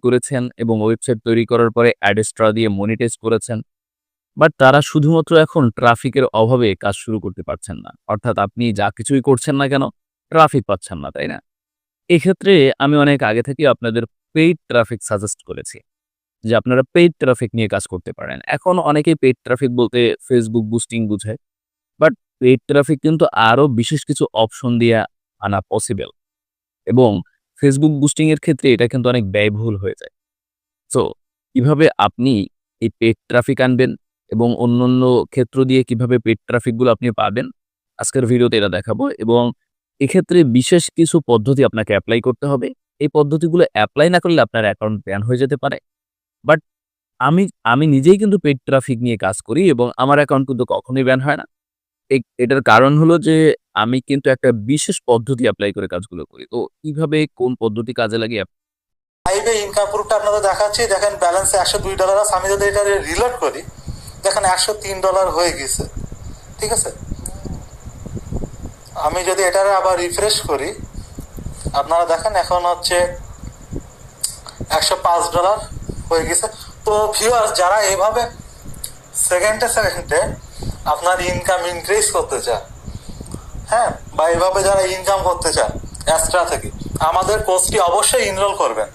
করেছেন এবং ওয়েবসাইট তৈরি করার পরে অ্যাডস্ট্রা দিয়ে মনিটাইজ করেছেন। বাট তারা শুধুমাত্র এখন ট্রাফিকের অভাবে কাজ শুরু করতে পারছেন না। অর্থাৎ আপনি যা কিছুই করছেন না কেন, ট্রাফিক পাচ্ছেন না, তাই না? এক্ষেত্রে আমি অনেক আগে থেকেই আপনাদের পেইড ট্রাফিক সাজেস্ট করেছি যে আপনারা পেইড ট্রাফিক নিয়ে কাজ করতে পারেন। এখন অনেকেই পেইড ট্রাফিক বলতে Facebook বুস্টিং বুঝায়। বাট পেইড ট্রাফিক কিন্তু আরো বিশেষ কিছু অপশন দিয়ে আনা পসিবল এবং Facebook বুস্টিং এর ক্ষেত্রে এটা কিন্তু অনেক ব্যয়বহুল হয়ে যায়। সো কিভাবে আপনি এই পেইড ট্রাফিক আনবেন এবং অন্যান্য ক্ষেত্র দিয়ে কিভাবে পেইড ট্রাফিক গুলো আপনি পাবেন, আজকের ভিডিওতে এটা দেখাবো এবং এক্ষেত্রে বিশেষ কিছু পদ্ধতি আপনাকে এপ্লাই করতে হবে। এই পদ্ধতিগুলো এপ্লাই না করলে আপনার অ্যাকাউন্ট ব্যান হয়ে যেতে পারে। বাট আমি আমি নিজেই কিন্তু পেইড ট্রাফিক নিয়ে কাজ করি এবং আমার অ্যাকাউন্ট কিন্তু কখনোই ব্যান হয় না। এটার কারণ হলো যে আমি কিন্তু একটা বিশেষ পদ্ধতি এপ্লাই করে কাজগুলো করি। তো কিভাবে কোন পদ্ধতি কাজে লাগিয়ে লাইভে ইনকাম প্রুফটা আপনাদের দেখাচ্ছি। দেখেন ব্যালেন্সে $102 আছে। আমি যদি এটা রিলোড করি, দেখেন $103 হয়ে গেছে। ঠিক আছে, আমি যদি এটা আবার রিফ্রেশ করি, আপনারা দেখেন এখন হচ্ছে $105 হয়ে গেছে। তো ভিউয়ার্স, যারা এভাবে সেকেন্ডে সেকেন্ডে আপনার ইনকাম ইনক্রিজ করতে চান, হ্যাঁ, বা এভাবে যারা ইনকাম করতে চান এক্সট্রা থেকে, আমাদের কোর্সটি অবশ্যই এনরোল করবেন।